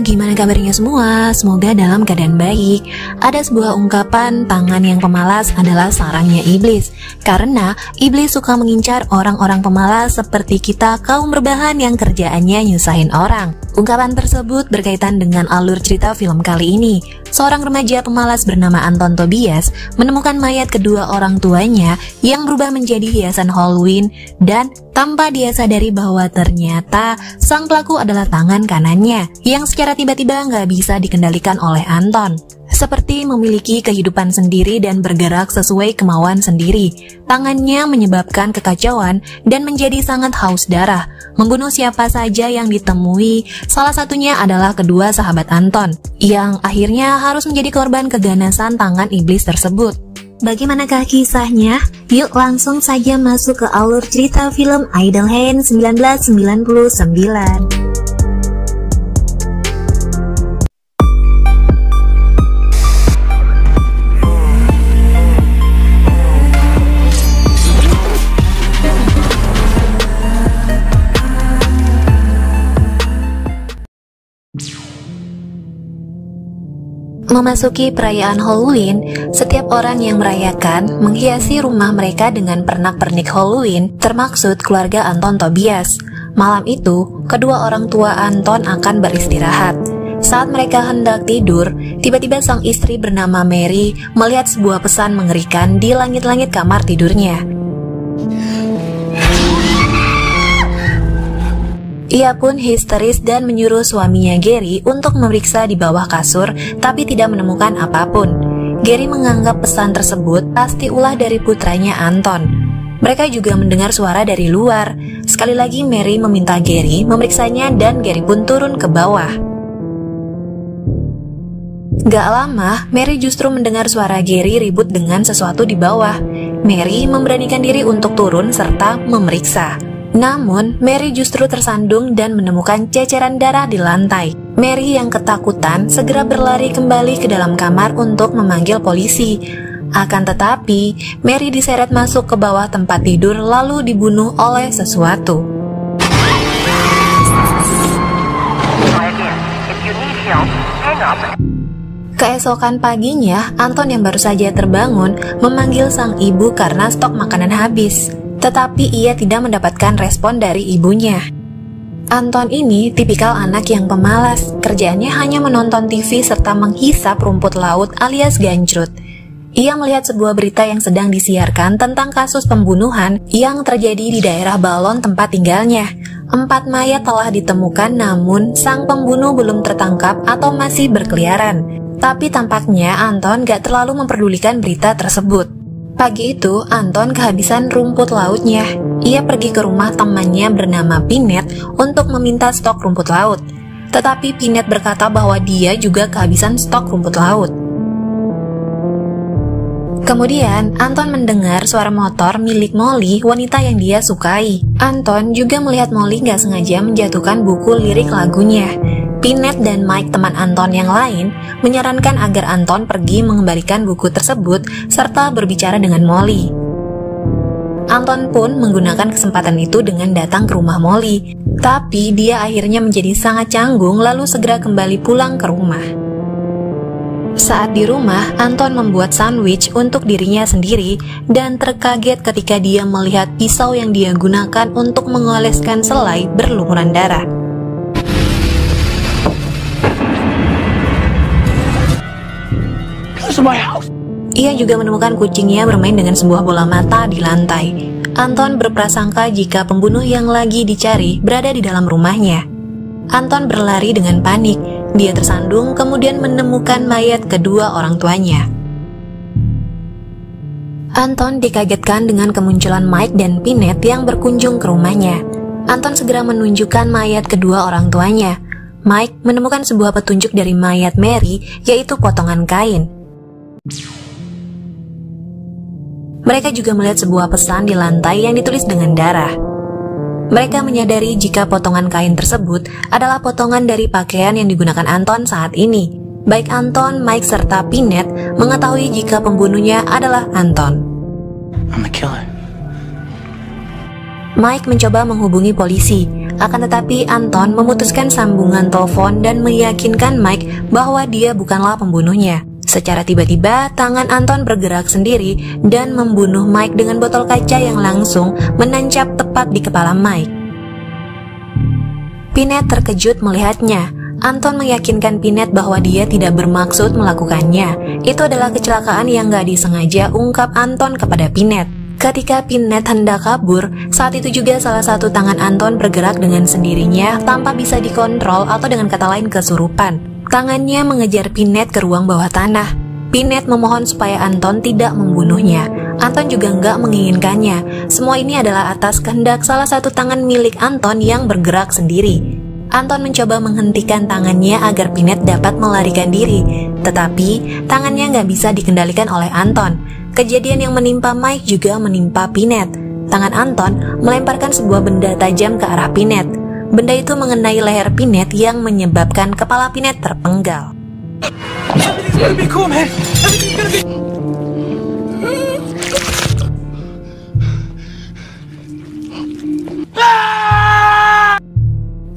gimana kabarnya semua? Semoga dalam keadaan baik. Ada sebuah ungkapan, tangan yang pemalas adalah sarangnya iblis. Karena iblis suka mengincar orang-orang pemalas seperti kita kaum berbahan yang kerjaannya nyusahin orang. Ungkapan tersebut berkaitan dengan alur cerita film kali ini. Seorang remaja pemalas bernama Anton Tobias menemukan mayat kedua orang tuanya yang berubah menjadi hiasan Halloween, dan tanpa dia sadari bahwa ternyata sang pelaku adalah tangan kanannya yang secara tiba-tiba nggak bisa dikendalikan oleh Anton. Seperti memiliki kehidupan sendiri dan bergerak sesuai kemauan sendiri. Tangannya menyebabkan kekacauan dan menjadi sangat haus darah, membunuh siapa saja yang ditemui. Salah satunya adalah kedua sahabat Anton, yang akhirnya harus menjadi korban keganasan tangan iblis tersebut. Bagaimanakah kisahnya? Yuk langsung saja masuk ke alur cerita film Idle Hands 1999. Memasuki perayaan Halloween, setiap orang yang merayakan menghiasi rumah mereka dengan pernak-pernik Halloween, termaksud keluarga Anton Tobias. Malam itu, kedua orang tua Anton akan beristirahat. Saat mereka hendak tidur, tiba-tiba sang istri bernama Mary melihat sebuah pesan mengerikan di langit-langit kamar tidurnya. Ia pun histeris dan menyuruh suaminya Gary untuk memeriksa di bawah kasur, tapi tidak menemukan apapun. Gary menganggap pesan tersebut pasti ulah dari putranya Anton. Mereka juga mendengar suara dari luar. Sekali lagi Mary meminta Gary memeriksanya dan Gary pun turun ke bawah. Gak lama, Mary justru mendengar suara Gary ribut dengan sesuatu di bawah. Mary memberanikan diri untuk turun serta memeriksa. Namun, Mary justru tersandung dan menemukan ceceran darah di lantai. Mary yang ketakutan segera berlari kembali ke dalam kamar untuk memanggil polisi. Akan tetapi, Mary diseret masuk ke bawah tempat tidur lalu dibunuh oleh sesuatu. Keesokan paginya, Anton yang baru saja terbangun memanggil sang ibu karena stok makanan habis. Tetapi ia tidak mendapatkan respon dari ibunya. Anton ini tipikal anak yang pemalas, kerjaannya hanya menonton TV serta menghisap rumput laut alias gancrut. Ia melihat sebuah berita yang sedang disiarkan tentang kasus pembunuhan yang terjadi di daerah Balon tempat tinggalnya. 4 mayat telah ditemukan, namun sang pembunuh belum tertangkap atau masih berkeliaran. Tapi tampaknya Anton gak terlalu memperdulikan berita tersebut. Pagi itu, Anton kehabisan rumput lautnya. Ia pergi ke rumah temannya bernama Pinet untuk meminta stok rumput laut. Tetapi Pinet berkata bahwa dia juga kehabisan stok rumput laut. Kemudian, Anton mendengar suara motor milik Molly, wanita yang dia sukai. Anton juga melihat Molly gak sengaja menjatuhkan buku lirik lagunya. Pinet dan Mike, teman Anton yang lain, menyarankan agar Anton pergi mengembalikan buku tersebut serta berbicara dengan Molly. Anton pun menggunakan kesempatan itu dengan datang ke rumah Molly, tapi dia akhirnya menjadi sangat canggung lalu segera kembali pulang ke rumah. Saat di rumah, Anton membuat sandwich untuk dirinya sendiri dan terkaget ketika dia melihat pisau yang dia gunakan untuk mengoleskan selai berlumuran darah. Ia juga menemukan kucingnya bermain dengan sebuah bola mata di lantai. Anton berprasangka jika pembunuh yang lagi dicari berada di dalam rumahnya. Anton berlari dengan panik. Dia tersandung kemudian menemukan mayat kedua orang tuanya. Anton dikagetkan dengan kemunculan Mike dan Pinet yang berkunjung ke rumahnya. Anton segera menunjukkan mayat kedua orang tuanya. Mike menemukan sebuah petunjuk dari mayat Mary, yaitu potongan kain. Mereka juga melihat sebuah pesan di lantai yang ditulis dengan darah. Mereka menyadari jika potongan kain tersebut adalah potongan dari pakaian yang digunakan Anton saat ini. Baik Anton, Mike, serta Pinet mengetahui jika pembunuhnya adalah Anton. I'm a killer. Mike mencoba menghubungi polisi. Akan tetapi Anton memutuskan sambungan telepon dan meyakinkan Mike bahwa dia bukanlah pembunuhnya. Secara tiba-tiba, tangan Anton bergerak sendiri dan membunuh Mike dengan botol kaca yang langsung menancap tepat di kepala Mike. Pinette terkejut melihatnya. Anton meyakinkan Pinette bahwa dia tidak bermaksud melakukannya. Itu adalah kecelakaan yang gak disengaja, ungkap Anton kepada Pinette. Ketika Pinette hendak kabur, saat itu juga salah satu tangan Anton bergerak dengan sendirinya tanpa bisa dikontrol atau dengan kata lain kesurupan. Tangannya mengejar Pinette ke ruang bawah tanah. Pinette memohon supaya Anton tidak membunuhnya. Anton juga nggak menginginkannya. Semua ini adalah atas kehendak salah satu tangan milik Anton yang bergerak sendiri. Anton mencoba menghentikan tangannya agar Pinette dapat melarikan diri, tetapi tangannya nggak bisa dikendalikan oleh Anton. Kejadian yang menimpa Mike juga menimpa Pinette. Tangan Anton melemparkan sebuah benda tajam ke arah Pinette. Benda itu mengenai leher Pinette yang menyebabkan kepala Pinette terpenggal.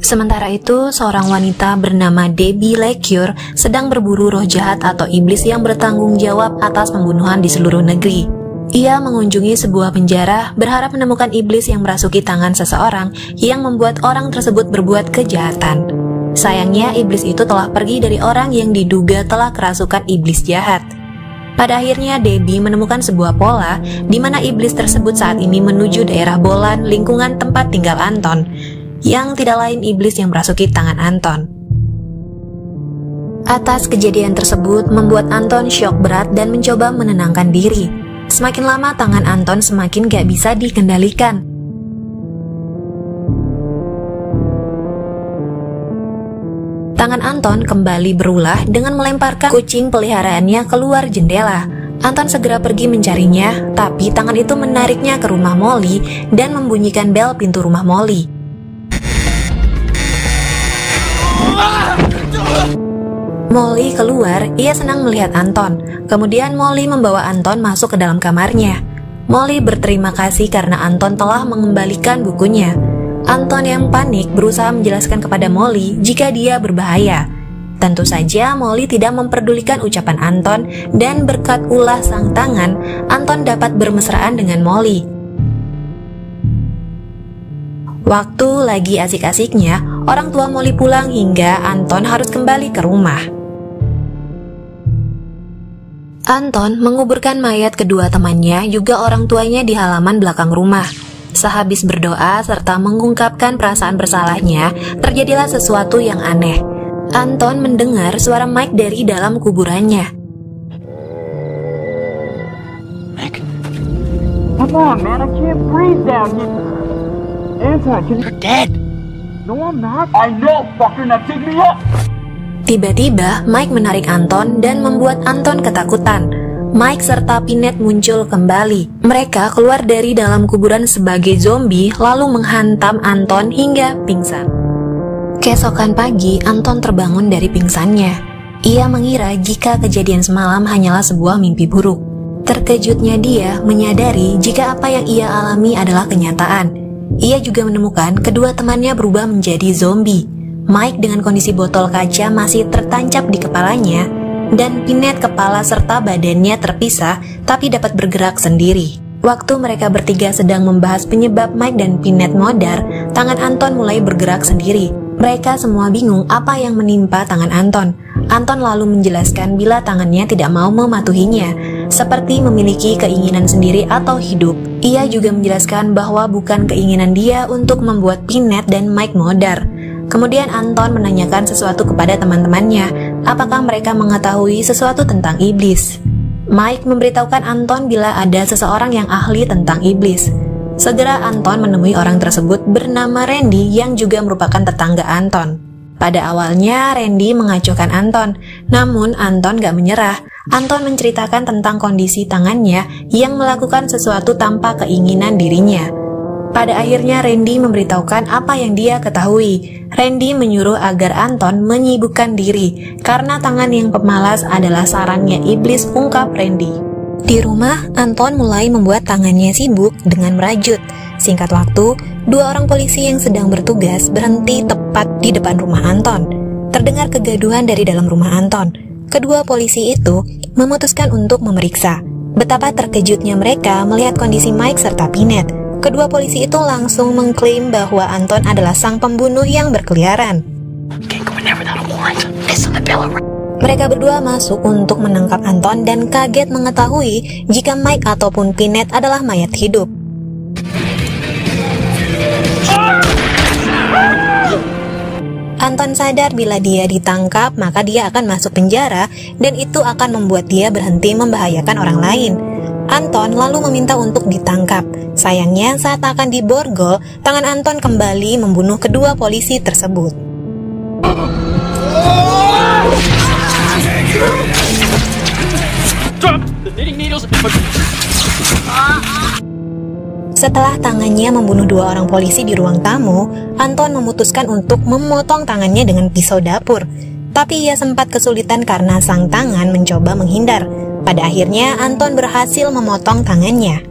Sementara itu, seorang wanita bernama Debbie Lecure sedang berburu roh jahat atau iblis yang bertanggung jawab atas pembunuhan di seluruh negeri. Ia mengunjungi sebuah penjara berharap menemukan iblis yang merasuki tangan seseorang yang membuat orang tersebut berbuat kejahatan. Sayangnya, iblis itu telah pergi dari orang yang diduga telah kerasukan iblis jahat. Pada akhirnya, Debbie menemukan sebuah pola di mana iblis tersebut saat ini menuju daerah Bolan, lingkungan tempat tinggal Anton, yang tidak lain iblis yang merasuki tangan Anton. Atas kejadian tersebut membuat Anton syok berat dan mencoba menenangkan diri. Semakin lama tangan Anton semakin gak bisa dikendalikan. Tangan Anton kembali berulah dengan melemparkan kucing peliharaannya keluar jendela. Anton segera pergi mencarinya, tapi tangan itu menariknya ke rumah Molly dan membunyikan bel pintu rumah Molly. Molly keluar, ia senang melihat Anton. Kemudian Molly membawa Anton masuk ke dalam kamarnya. Molly berterima kasih karena Anton telah mengembalikan bukunya. Anton yang panik berusaha menjelaskan kepada Molly jika dia berbahaya. Tentu saja Molly tidak memperdulikan ucapan Anton dan berkat ulah sang tangan, Anton dapat bermesraan dengan Molly. Waktu lagi asik-asiknya, orang tua Molly pulang hingga Anton harus kembali ke rumah. Anton menguburkan mayat kedua temannya, juga orang tuanya di halaman belakang rumah. Sehabis berdoa serta mengungkapkan perasaan bersalahnya, terjadilah sesuatu yang aneh. Anton mendengar suara Mike dari dalam kuburannya. Mike? Come on, man, I can't breathe down here. Anton, you're dead. No, I'm not. I know, fucker, now take me up. Tiba-tiba, Mike menarik Anton dan membuat Anton ketakutan. Mike serta Pinette muncul kembali. Mereka keluar dari dalam kuburan sebagai zombie lalu menghantam Anton hingga pingsan. Keesokan pagi, Anton terbangun dari pingsannya. Ia mengira jika kejadian semalam hanyalah sebuah mimpi buruk. Terkejutnya dia menyadari jika apa yang ia alami adalah kenyataan. Ia juga menemukan kedua temannya berubah menjadi zombie. Mike dengan kondisi botol kaca masih tertancap di kepalanya, dan Pinette kepala serta badannya terpisah tapi dapat bergerak sendiri. Waktu mereka bertiga sedang membahas penyebab Mike dan Pinette modar, tangan Anton mulai bergerak sendiri. Mereka semua bingung apa yang menimpa tangan Anton. Anton lalu menjelaskan bila tangannya tidak mau mematuhinya, seperti memiliki keinginan sendiri atau hidup. Ia juga menjelaskan bahwa bukan keinginan dia untuk membuat Pinette dan Mike modar. Kemudian Anton menanyakan sesuatu kepada teman-temannya, apakah mereka mengetahui sesuatu tentang iblis. Mike memberitahukan Anton bila ada seseorang yang ahli tentang iblis. Segera Anton menemui orang tersebut bernama Randy yang juga merupakan tetangga Anton. Pada awalnya Randy mengacuhkan Anton, namun Anton gak menyerah. Anton menceritakan tentang kondisi tangannya yang melakukan sesuatu tanpa keinginan dirinya. Pada akhirnya Randy memberitahukan apa yang dia ketahui. Randy menyuruh agar Anton menyibukkan diri karena tangan yang pemalas adalah sarangnya iblis, ungkap Randy. Di rumah, Anton mulai membuat tangannya sibuk dengan merajut. Singkat waktu, dua orang polisi yang sedang bertugas berhenti tepat di depan rumah Anton. Terdengar kegaduhan dari dalam rumah Anton. Kedua polisi itu memutuskan untuk memeriksa. Betapa terkejutnya mereka melihat kondisi Mike serta Pinhead. Kedua polisi itu langsung mengklaim bahwa Anton adalah sang pembunuh yang berkeliaran. Mereka berdua masuk untuk menangkap Anton dan kaget mengetahui jika Mike ataupun Pinhead adalah mayat hidup. Anton sadar bila dia ditangkap maka dia akan masuk penjara dan itu akan membuat dia berhenti membahayakan orang lain. Anton lalu meminta untuk ditangkap. Sayangnya saat akan diborgol, tangan Anton kembali membunuh kedua polisi tersebut. Setelah tangannya membunuh dua orang polisi di ruang tamu, Anton memutuskan untuk memotong tangannya dengan pisau dapur. Tapi ia sempat kesulitan karena sang tangan mencoba menghindar. Pada akhirnya, Anton berhasil memotong tangannya.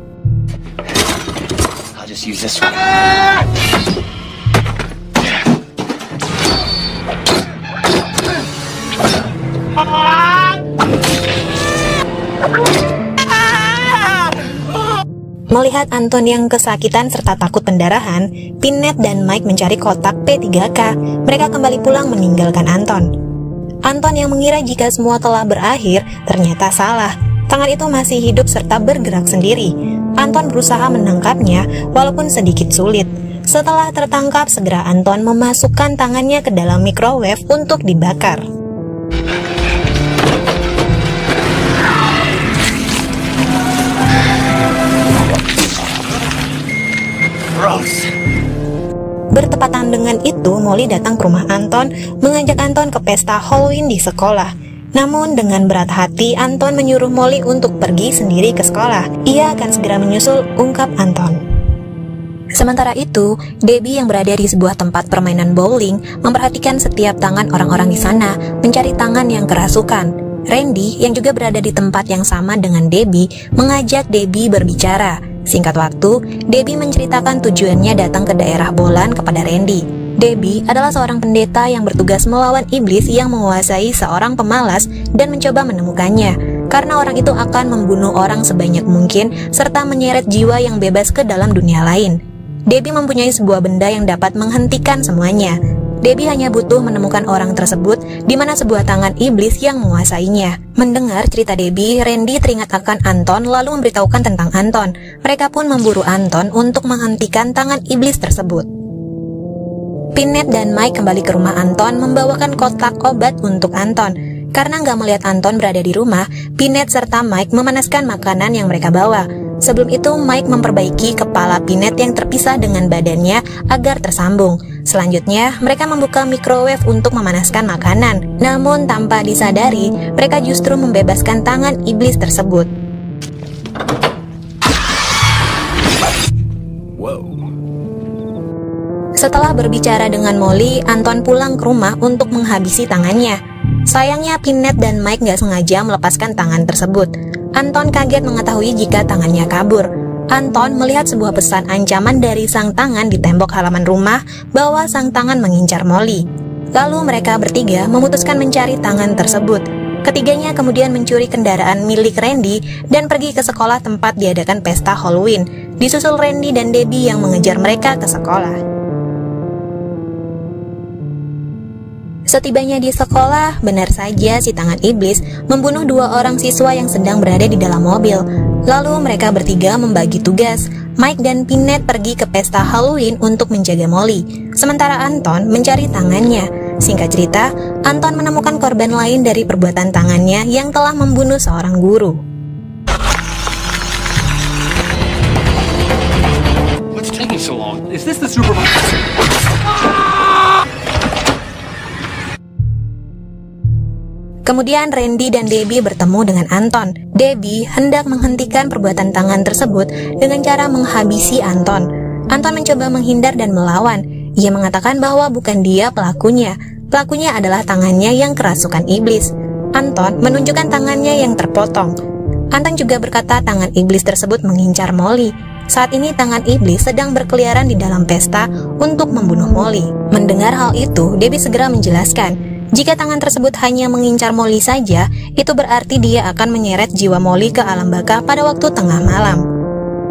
I'll just use this one. Melihat Anton yang kesakitan serta takut pendarahan, Pinhead dan Mike mencari kotak P3K. Mereka kembali pulang meninggalkan Anton. Anton yang mengira jika semua telah berakhir, ternyata salah. Tangan itu masih hidup serta bergerak sendiri. Anton berusaha menangkapnya, walaupun sedikit sulit. Setelah tertangkap, segera Anton memasukkan tangannya ke dalam microwave untuk dibakar. Bertepatan dengan itu, Molly datang ke rumah Anton, mengajak Anton ke pesta Halloween di sekolah. Namun dengan berat hati, Anton menyuruh Molly untuk pergi sendiri ke sekolah. Ia akan segera menyusul, ungkap Anton. Sementara itu, Debbie yang berada di sebuah tempat permainan bowling memperhatikan setiap tangan orang-orang di sana, mencari tangan yang kerasukan. Randy yang juga berada di tempat yang sama dengan Debbie mengajak Debbie berbicara. Singkat waktu, Debbie menceritakan tujuannya datang ke daerah Bolan kepada Randy. Debbie adalah seorang pendeta yang bertugas melawan iblis yang menguasai seorang pemalas dan mencoba menemukannya. Karena orang itu akan membunuh orang sebanyak mungkin serta menyeret jiwa yang bebas ke dalam dunia lain. Debbie mempunyai sebuah benda yang dapat menghentikan semuanya. Debbie hanya butuh menemukan orang tersebut di mana sebuah tangan iblis yang menguasainya. Mendengar cerita Debbie, Randy teringat akan Anton lalu memberitahukan tentang Anton. Mereka pun memburu Anton untuk menghentikan tangan iblis tersebut. Pinhead dan Mike kembali ke rumah Anton membawakan kotak obat untuk Anton. Karena nggak melihat Anton berada di rumah, Pinhead serta Mike memanaskan makanan yang mereka bawa. Sebelum itu, Mike memperbaiki kepala Pinhead yang terpisah dengan badannya agar tersambung. Selanjutnya, mereka membuka microwave untuk memanaskan makanan. Namun tanpa disadari, mereka justru membebaskan tangan iblis tersebut. Setelah berbicara dengan Molly, Anton pulang ke rumah untuk menghabisi tangannya. Sayangnya Pinhead dan Mike nggak sengaja melepaskan tangan tersebut. Anton kaget mengetahui jika tangannya kabur. Anton melihat sebuah pesan ancaman dari sang tangan di tembok halaman rumah bahwa sang tangan mengincar Molly. Lalu mereka bertiga memutuskan mencari tangan tersebut. Ketiganya kemudian mencuri kendaraan milik Randy dan pergi ke sekolah tempat diadakan pesta Halloween. Disusul Randy dan Debbie yang mengejar mereka ke sekolah. Setibanya di sekolah, benar saja si tangan iblis membunuh dua orang siswa yang sedang berada di dalam mobil. Lalu mereka bertiga membagi tugas. Mike dan Pinhead pergi ke pesta Halloween untuk menjaga Molly. Sementara Anton mencari tangannya. Singkat cerita, Anton menemukan korban lain dari perbuatan tangannya yang telah membunuh seorang guru. What's taking so long? Is this the supervisor? Kemudian Randy dan Debbie bertemu dengan Anton. Debbie hendak menghentikan perbuatan tangan tersebut dengan cara menghabisi Anton. Anton mencoba menghindar dan melawan. Ia mengatakan bahwa bukan dia pelakunya. Pelakunya adalah tangannya yang kerasukan iblis. Anton menunjukkan tangannya yang terpotong. Anton juga berkata tangan iblis tersebut mengincar Molly. Saat ini tangan iblis sedang berkeliaran di dalam pesta untuk membunuh Molly. Mendengar hal itu, Debbie segera menjelaskan, jika tangan tersebut hanya mengincar Molly saja, itu berarti dia akan menyeret jiwa Molly ke alam baka pada waktu tengah malam.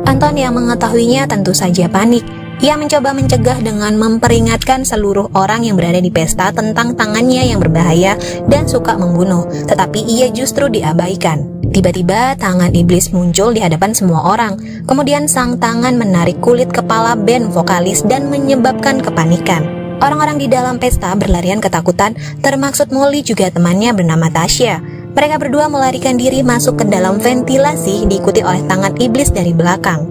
Anton yang mengetahuinya tentu saja panik. Ia mencoba mencegah dengan memperingatkan seluruh orang yang berada di pesta tentang tangannya yang berbahaya dan suka membunuh, tetapi ia justru diabaikan. Tiba-tiba tangan iblis muncul di hadapan semua orang. Kemudian sang tangan menarik kulit kepala band vokalis dan menyebabkan kepanikan. Orang-orang di dalam pesta berlarian ketakutan, termaksud Molly juga temannya bernama Tasya. Mereka berdua melarikan diri masuk ke dalam ventilasi diikuti oleh tangan iblis dari belakang.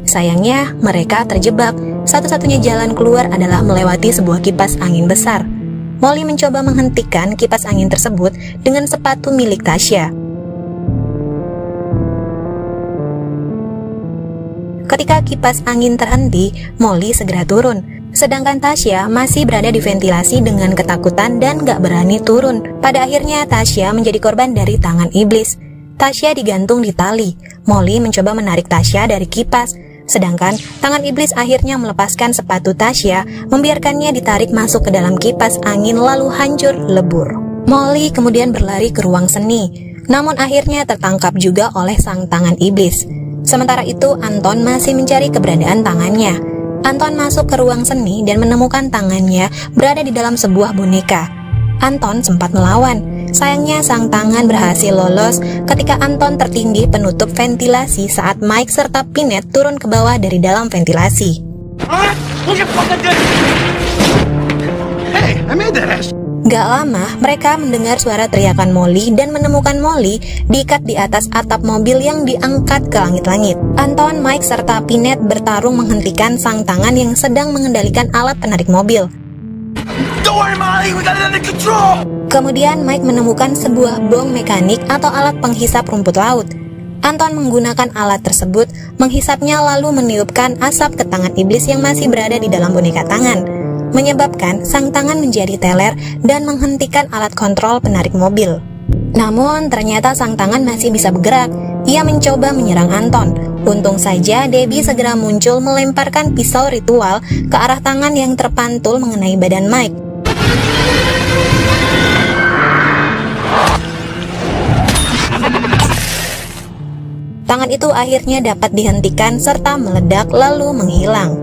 Sayangnya, mereka terjebak. Satu-satunya jalan keluar adalah melewati sebuah kipas angin besar. Molly mencoba menghentikan kipas angin tersebut dengan sepatu milik Tasya. Ketika kipas angin terhenti, Molly segera turun. Sedangkan Tasya masih berada di ventilasi dengan ketakutan dan gak berani turun. Pada akhirnya Tasya menjadi korban dari tangan iblis. Tasya digantung di tali. Molly mencoba menarik Tasya dari kipas. Sedangkan tangan iblis akhirnya melepaskan sepatu Tasya, membiarkannya ditarik masuk ke dalam kipas angin lalu hancur lebur. Molly kemudian berlari ke ruang seni, namun akhirnya tertangkap juga oleh sang tangan iblis. Sementara itu Anton masih mencari keberadaan tangannya. Anton masuk ke ruang seni dan menemukan tangannya berada di dalam sebuah boneka. Anton sempat melawan. Sayangnya sang tangan berhasil lolos ketika Anton tertindih penutup ventilasi saat Mike serta Pinhead turun ke bawah dari dalam ventilasi. Hey, I made that ass. Gak lama, mereka mendengar suara teriakan Molly dan menemukan Molly diikat di atas atap mobil yang diangkat ke langit-langit. Anton, Mike, serta Pinhead bertarung menghentikan sang tangan yang sedang mengendalikan alat penarik mobil. Don't worry, Molly, we got it under control. Kemudian Mike menemukan sebuah bong mekanik atau alat penghisap rumput laut. Anton menggunakan alat tersebut, menghisapnya lalu meniupkan asap ke tangan iblis yang masih berada di dalam boneka tangan, menyebabkan sang tangan menjadi teler dan menghentikan alat kontrol penarik mobil. Namun ternyata sang tangan masih bisa bergerak. Ia mencoba menyerang Anton. Untung saja Debbie segera muncul melemparkan pisau ritual ke arah tangan yang terpantul mengenai badan Mike. Tangan itu akhirnya dapat dihentikan serta meledak lalu menghilang.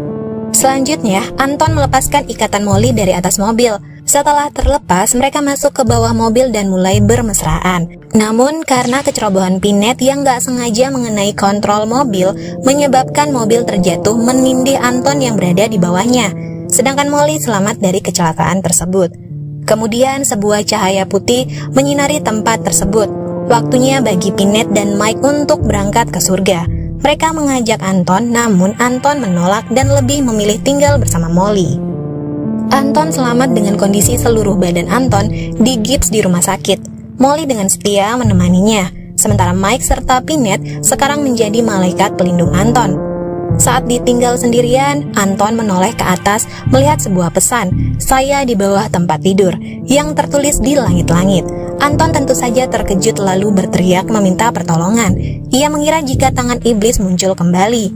Selanjutnya, Anton melepaskan ikatan Molly dari atas mobil. Setelah terlepas, mereka masuk ke bawah mobil dan mulai bermesraan. Namun, karena kecerobohan Pinhead yang gak sengaja mengenai kontrol mobil, menyebabkan mobil terjatuh menindih Anton yang berada di bawahnya. Sedangkan Molly selamat dari kecelakaan tersebut. Kemudian, sebuah cahaya putih menyinari tempat tersebut. Waktunya bagi Pinhead dan Mike untuk berangkat ke surga. Mereka mengajak Anton, namun Anton menolak dan lebih memilih tinggal bersama Molly. Anton selamat dengan kondisi seluruh badan Anton digips di rumah sakit. Molly dengan setia menemaninya, sementara Mike serta Pinhead sekarang menjadi malaikat pelindung Anton. Saat ditinggal sendirian, Anton menoleh ke atas melihat sebuah pesan, "Saya di bawah tempat tidur," yang tertulis di langit-langit. Anton tentu saja terkejut lalu berteriak meminta pertolongan. Ia mengira jika tangan iblis muncul kembali.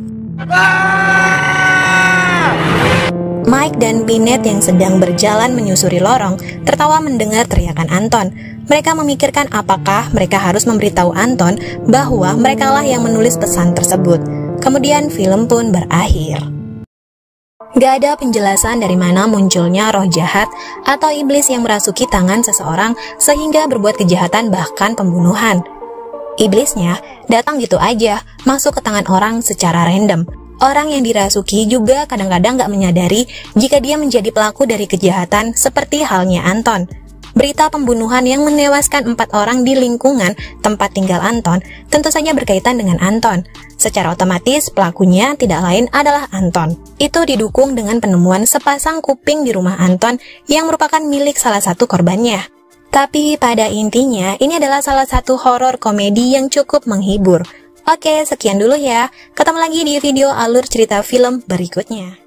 Mike dan Pinhead yang sedang berjalan menyusuri lorong tertawa mendengar teriakan Anton. Mereka memikirkan apakah mereka harus memberitahu Anton bahwa merekalah yang menulis pesan tersebut. Kemudian film pun berakhir. Gak ada penjelasan dari mana munculnya roh jahat atau iblis yang merasuki tangan seseorang sehingga berbuat kejahatan bahkan pembunuhan. Iblisnya datang gitu aja, masuk ke tangan orang secara random. Orang yang dirasuki juga kadang-kadang gak menyadari jika dia menjadi pelaku dari kejahatan seperti halnya Anton. Berita pembunuhan yang menewaskan 4 orang di lingkungan tempat tinggal Anton tentu saja berkaitan dengan Anton. Secara otomatis pelakunya tidak lain adalah Anton. Itu didukung dengan penemuan sepasang kuping di rumah Anton yang merupakan milik salah satu korbannya. Tapi pada intinya ini adalah salah satu horor komedi yang cukup menghibur. Oke, sekian dulu ya. Ketemu lagi di video alur cerita film berikutnya.